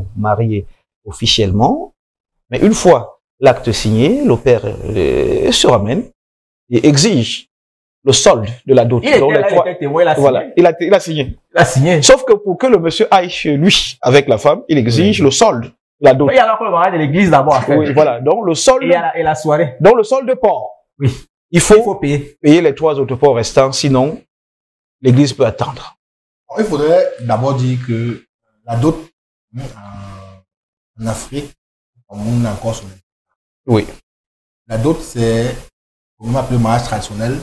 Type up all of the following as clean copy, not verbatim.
bon, mariés officiellement. Mais une fois l'acte signé, le père se ramène et exige le solde de la dot. Il était là, il était témoin, il a signé. Voilà, il a signé. Il a signé. Sauf que pour que le monsieur aille chez lui avec la femme, il exige le solde de la dot. Il y a encore le mariage de l'église d'abord. Oui, voilà. Donc le solde. Et la soirée. Donc le solde de port. Oui. Il faut payer les 3 autres ports restants, sinon l'église peut attendre. Il faudrait d'abord dire que la dot en Afrique, on a encore son. Oui. La dot, c'est, on appelle le mariage traditionnel,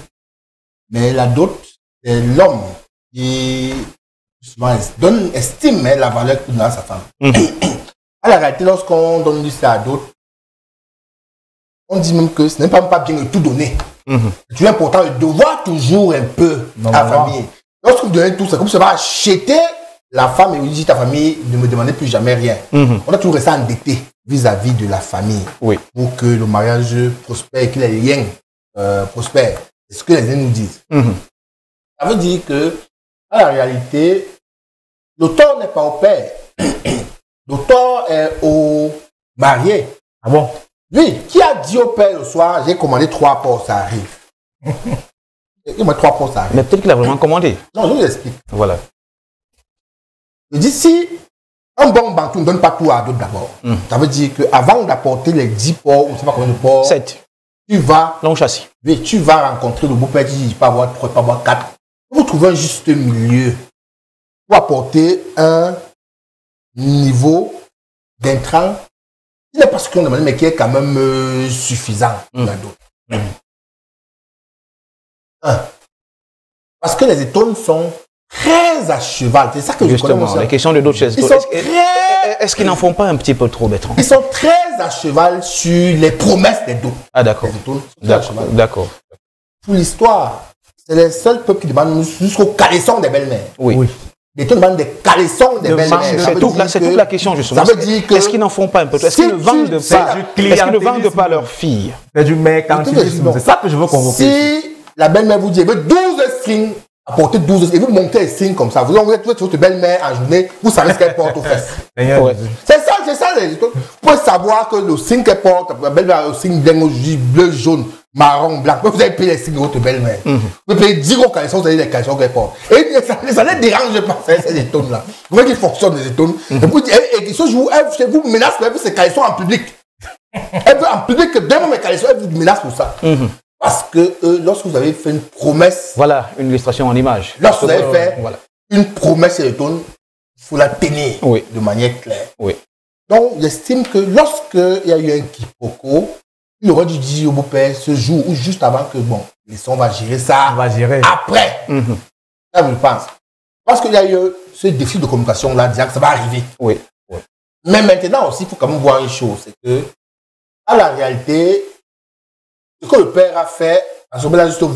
mais la dot, c'est l'homme qui souvent estime la valeur qu'il donne à sa femme. À la réalité, lorsqu'on donne ça à d'autres, on dit même que ce n'est pas bien de tout donner. C'est important de devoir toujours un peu à la famille. Lorsque vous donnez tout, c'est comme ça va acheter la femme et vous dites à ta famille ne me demandez plus jamais rien. On a toujours resté endetté vis-à-vis de la famille pour que le mariage prospère et que les liens prospèrent. C'est ce que les liens nous disent. Ça veut dire que, à la réalité, le tort n'est pas au père. Le tort est au marié. Ah bon? Lui, qui a dit au père le soir, j'ai commandé 3 porcs, ça arrive. Il m'a 3 porcs, ça arrive. Mais peut-être qu'il a vraiment commandé. Non, je vous explique. Voilà. Je dis, si un bon bantou ne donne pas tout à d'autres d'abord, ça veut dire qu'avant d'apporter les 10 porcs, ou je ne sais pas combien de porcs, 7. Tu vas, long châssis. Oui, tu vas rencontrer le beau-père qui dit, il peut avoir 3, il peut avoir 4. Vous trouvez un juste milieu pour apporter un niveau d'intrant qui n'est pas ce qu'on demande, mais qui est quand même suffisant pour la dot. Parce que les étoiles sont très à cheval. C'est ça que justement, je connais. la question de d'autres choses. Est-ce qu'ils n'en font pas un petit peu trop, Bertrand? Ils sont très à cheval sur les promesses des dots. Ah, d'accord. D'accord. Pour l'histoire, c'est les seuls peuples qui demandent jusqu'au caleçon des belles-mères. Oui. Les gens demandent des caleçons des belles-mères. C'est toute la question, justement. Ça veut dire que... Est-ce qu'ils n'en font pas un peu? Est-ce qu'ils ne vendent pas leurs filles? C'est du mercantilisme. C'est ça que je veux convoquer. Si la belle-mère vous dit, elle veut 12 strings, apportez 12, et vous montez les strings comme ça. Vous envoyez votre belle-mère en journée, vous savez ce qu'elle porte aux fesses. C'est ça, les histoires. Vous pouvez savoir que le string qu'elle porte, la belle-mère a le string bleu, jaune, marron, blanc. Vous avez payé les strings de votre belle-mère. Vous payez 10 gros caleçons, vous avez les caleçons qu'elle porte. Et ça ne dérange pas, ces étones-là. Vous voyez qu'ils fonctionnent, les étones. Et ce jour, elle vous menace, elle veut ces caleçons en public. Elle veut en public que dès mes caleçons, elle vous menace pour ça. Parce que lorsque vous avez fait une promesse... Voilà, une illustration en image. Lorsque vous avez fait une promesse étonne, il faut la tenir de manière claire. Donc, j'estime que lorsqu'il y a eu un quiproquo, il aurait dû dire au beau-père ce jour ou juste avant que, bon, on va gérer ça. On va gérer. Après. Ça, je pense. Parce qu'il y a eu ce défi de communication-là, disant que ça va arriver. Mais maintenant aussi, il faut quand même voir une chose, c'est que, à la réalité, ce que le père a fait, à ce moment-là, juste voulu